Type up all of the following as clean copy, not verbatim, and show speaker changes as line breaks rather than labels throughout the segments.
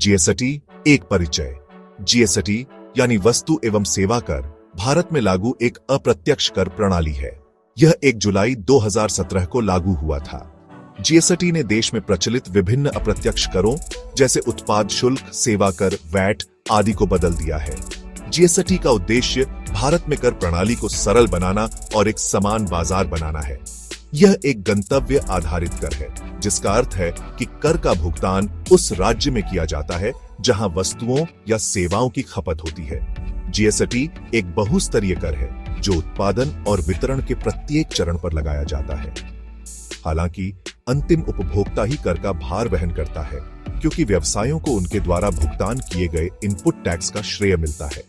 GST एक परिचय। GST यानी वस्तु एवं सेवा कर भारत में लागू एक अप्रत्यक्ष कर प्रणाली है। यह 1 जुलाई 2017 को लागू हुआ था। जीएसटी ने देश में प्रचलित विभिन्न अप्रत्यक्ष करों जैसे उत्पाद शुल्क, सेवा कर, वैट आदि को बदल दिया है। जीएसटी का उद्देश्य भारत में कर प्रणाली को सरल बनाना और एक समान बाजार बनाना है। यह एक गंतव्य आधारित कर है, जिसका अर्थ है कि कर का भुगतान उस राज्य में किया जाता है जहां वस्तुओं या सेवाओं की खपत होती है। जीएसटी एक बहुस्तरीय कर है जो उत्पादन और वितरण के प्रत्येक चरण पर लगाया जाता है। हालांकि अंतिम उपभोक्ता ही कर का भार वहन करता है, क्योंकि व्यवसायों को उनके द्वारा भुगतान किए गए इनपुट टैक्स का श्रेय मिलता है।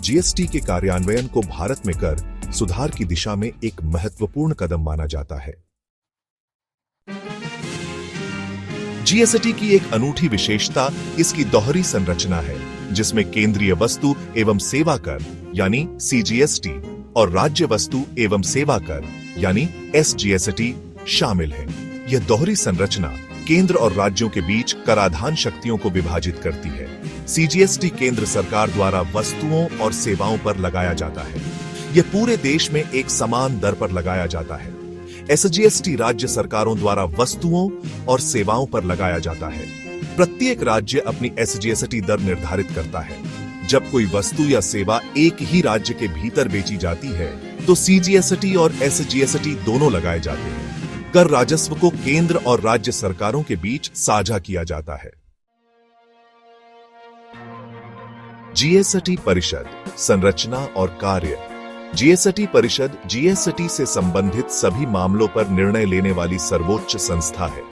जीएसटी के कार्यान्वयन को भारत में कर सुधार की दिशा में एक महत्वपूर्ण कदम माना जाता है। जीएसटी की एक अनूठी विशेषता इसकी दोहरी संरचना है, जिसमें केंद्रीय वस्तु एवं सेवा कर यानी सीजीएसटी और राज्य वस्तु एवं सेवा कर यानी एसजीएसटी शामिल है। यह दोहरी संरचना केंद्र और राज्यों के बीच कराधान शक्तियों को विभाजित करती है। सीजीएसटी केंद्र सरकार द्वारा वस्तुओं और सेवाओं पर लगाया जाता है। यह पूरे देश में एक समान दर पर लगाया जाता है। एसजीएसटी राज्य सरकारों द्वारा वस्तुओं और सेवाओं पर लगाया जाता है। प्रत्येक राज्य अपनी एसजीएसटी दर निर्धारित करता है। जब कोई वस्तु या सेवा एक ही राज्य के भीतर बेची जाती है, तो सीजीएसटी और एसजीएसटी दोनों लगाए जाते हैं। कर राजस्व को केंद्र और राज्य सरकारों के बीच साझा किया जाता है। जीएसटी परिषद संरचना और कार्य। जीएसटी परिषद जीएसटी से संबंधित सभी मामलों पर निर्णय लेने वाली सर्वोच्च संस्था है।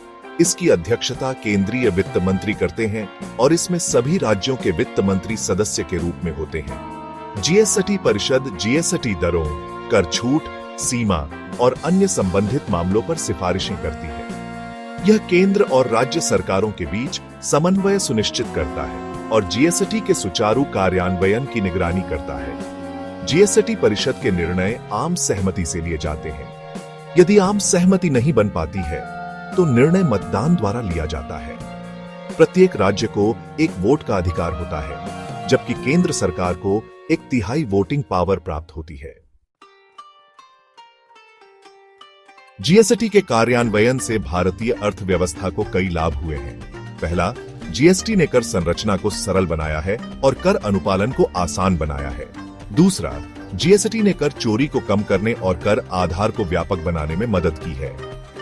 इसकी अध्यक्षता केंद्रीय वित्त मंत्री करते हैं और इसमें सभी राज्यों के वित्त मंत्री सदस्य के रूप में होते हैं। जीएसटी परिषद जीएसटी दरों, कर छूट, सीमा और अन्य संबंधित मामलों पर सिफारिशें करती है। यह केंद्र और राज्य सरकारों के बीच समन्वय सुनिश्चित करता है और जीएसटी के सुचारू कार्यान्वयन की निगरानी करता है। जीएसटी परिषद के निर्णय आम सहमति से लिए जाते हैं। यदि आम सहमति नहीं बन पाती है, तो निर्णय मतदान द्वारा लिया जाता है। प्रत्येक राज्य को एक वोट का अधिकार होता है, जबकि केंद्र सरकार को 1/3 वोटिंग पावर प्राप्त होती है। जीएसटी के कार्यान्वयन से भारतीय अर्थव्यवस्था को कई लाभ हुए हैं। पहला, जीएसटी ने कर संरचना को सरल बनाया है और कर अनुपालन को आसान बनाया है। दूसरा, जीएसटी ने कर चोरी को कम करने और कर आधार को व्यापक बनाने में मदद की है।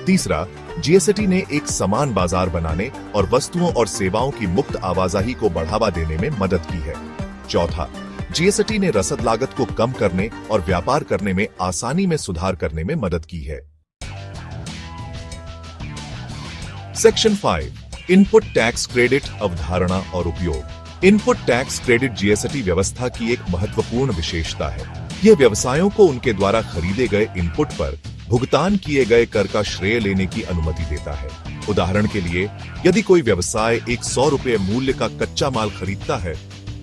तीसरा, जीएसटी ने एक समान बाजार बनाने और वस्तुओं और सेवाओं की मुक्त आवाजाही को बढ़ावा देने में मदद की है। चौथा, जीएसटी ने रसद लागत को कम करने और व्यापार करने में आसानी में सुधार करने में मदद की है। सेक्शन 5, इनपुट टैक्स क्रेडिट अवधारणा और उपयोग। इनपुट टैक्स क्रेडिट जीएसटी व्यवस्था की एक महत्वपूर्ण विशेषता है। यह व्यवसायों को उनके द्वारा खरीदे गए इनपुट पर भुगतान किए गए कर का श्रेय लेने की अनुमति देता है। उदाहरण के लिए, यदि कोई व्यवसाय एक 100 रुपये मूल्य का कच्चा माल खरीदता है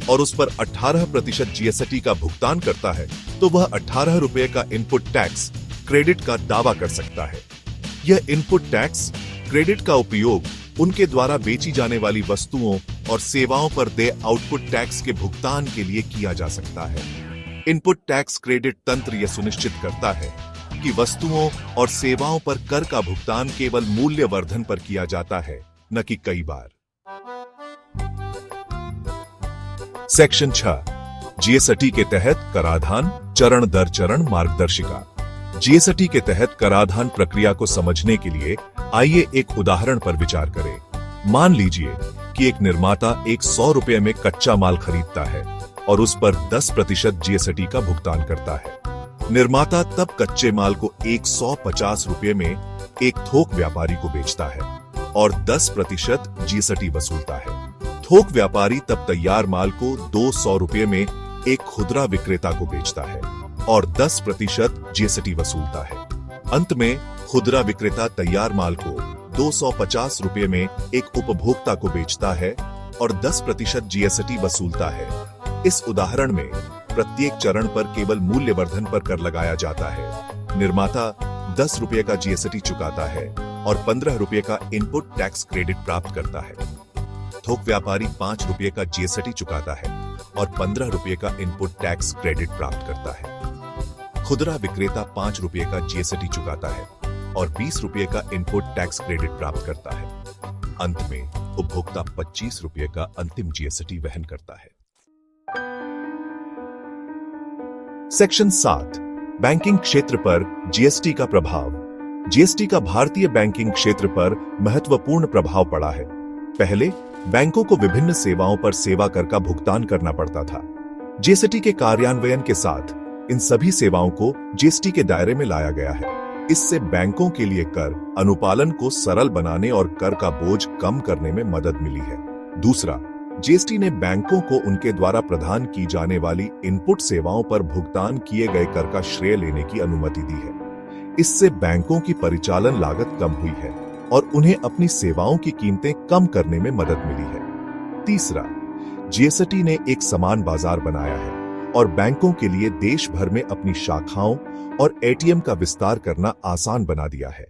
और उस पर 18% जीएसटी का भुगतान करता है, तो वह 18 रुपये का इनपुट टैक्स क्रेडिट का दावा कर सकता है। यह इनपुट टैक्स क्रेडिट का उपयोग उनके द्वारा बेची जाने वाली वस्तुओं और सेवाओं पर देय आउटपुट टैक्स के भुगतान के लिए किया जा सकता है। इनपुट टैक्स क्रेडिट तंत्र यह सुनिश्चित करता है कि वस्तुओं और सेवाओं पर कर का भुगतान केवल मूल्य वर्धन पर किया जाता है, न कि कई बार। सेक्शन 6, जीएसटी के तहत कराधान चरण दर चरण मार्गदर्शिका। जीएसटी के तहत कराधान प्रक्रिया को समझने के लिए आइए एक उदाहरण पर विचार करें। मान लीजिए कि एक निर्माता एक 100 रुपये में कच्चा माल खरीदता है और उस पर 10% जीएसटी का भुगतान करता है। निर्माता तब कच्चे माल को 150 रुपये में एक थोक व्यापारी को बेचता है और 10% जीएसटी वसूलता है। थोक व्यापारी तब तैयार माल को 200 रुपये में एक खुदरा विक्रेता को बेचता है और 10% जीएसटी वसूलता है। अंत में खुदरा विक्रेता तैयार माल को 250 रुपये में एक उपभोक्ता को बेचता है और 10% जीएसटी वसूलता है। इस उदाहरण में प्रत्येक चरण पर केवल मूल्यवर्धन पर कर लगाया जाता है। निर्माता 10 रुपये का जीएसटी चुकाता है और 15 रुपये का इनपुट टैक्स क्रेडिट प्राप्त करता है। थोक व्यापारी 5 रुपये का जीएसटी चुकाता है और 15 रुपये का इनपुट टैक्स क्रेडिट प्राप्त करता है। खुदरा विक्रेता 5 रुपये का जीएसटी चुकाता है और 20 रुपये का इनपुट टैक्स क्रेडिट प्राप्त करता है। अंत में उपभोक्ता 25 रुपये का अंतिम जीएसटी वहन करता है। सेक्शन 7 बैंकिंग क्षेत्र पर जीएसटी का प्रभाव। जीएसटी का भारतीय बैंकिंग क्षेत्र पर महत्वपूर्ण प्रभाव पड़ा है। पहले बैंकों को विभिन्न सेवाओं पर सेवा कर का भुगतान करना पड़ता था। जीएसटी के कार्यान्वयन के साथ इन सभी सेवाओं को जीएसटी के दायरे में लाया गया है। इससे बैंकों के लिए कर अनुपालन को सरल बनाने और कर का बोझ कम करने में मदद मिली है। दूसरा, जीएसटी ने बैंकों को उनके द्वारा प्रदान की जाने वाली इनपुट सेवाओं पर भुगतान किए गए कर का श्रेय लेने की अनुमति दी है। इससे बैंकों की परिचालन लागत कम हुई है और उन्हें अपनी सेवाओं की कीमतें कम करने में मदद मिली है। तीसरा, जीएसटी ने एक समान बाजार बनाया है और बैंकों के लिए देश भर में अपनी शाखाओं और एटीएम का विस्तार करना आसान बना दिया है।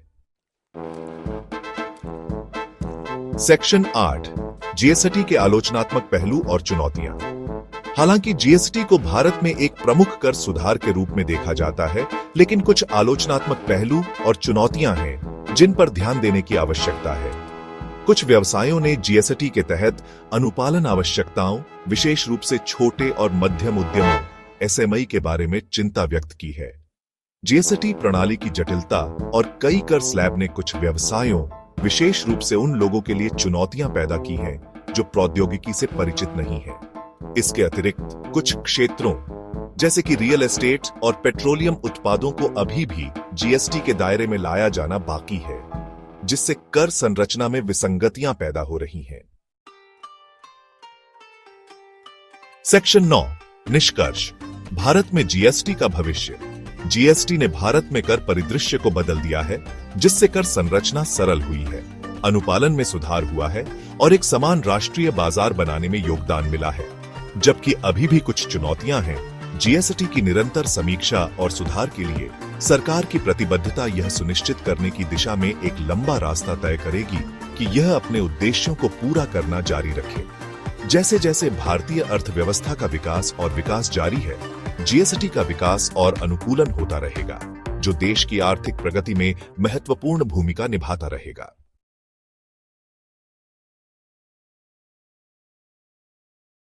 सेक्शन 8 जीएसटी के आलोचनात्मक पहलू और चुनौतियां। हालांकि जीएसटी को भारत में एक प्रमुख कर सुधार के रूप में देखा जाता है, लेकिन कुछ आलोचनात्मक पहलू और चुनौतियां हैं जिन पर ध्यान देने की आवश्यकता है। कुछ व्यवसायों ने जीएसटी के तहत अनुपालन आवश्यकताओं, विशेष रूप से छोटे और मध्यम उद्यमों एसएमई के बारे में चिंता व्यक्त की है। जीएसटी प्रणाली की जटिलता और कई कर स्लैब ने कुछ व्यवसायों, विशेष रूप से उन लोगों के लिए चुनौतियां पैदा की हैं जो प्रौद्योगिकी से परिचित नहीं हैं। इसके अतिरिक्त कुछ क्षेत्रों जैसे कि रियल एस्टेट और पेट्रोलियम उत्पादों को अभी भी जीएसटी के दायरे में लाया जाना बाकी है, जिससे कर संरचना में विसंगतियां पैदा हो रही हैं। सेक्शन 9 निष्कर्ष। भारत में जीएसटी का भविष्य। जीएसटी ने भारत में कर परिदृश्य को बदल दिया है, जिससे कर संरचना सरल हुई है, अनुपालन में सुधार हुआ है और एक समान राष्ट्रीय बाजार बनाने में योगदान मिला है। जबकि अभी भी कुछ चुनौतियां हैं, जीएसटी की निरंतर समीक्षा और सुधार के लिए सरकार की प्रतिबद्धता यह सुनिश्चित करने की दिशा में एक लंबा रास्ता तय करेगी कि यह अपने उद्देश्यों को पूरा करना जारी रखे। जैसे जैसे भारतीय अर्थव्यवस्था का विकास और विकास जारी है, जीएसटी का विकास और अनुकूलन होता रहेगा, जो देश की आर्थिक प्रगति में महत्वपूर्ण भूमिका निभाता रहेगा।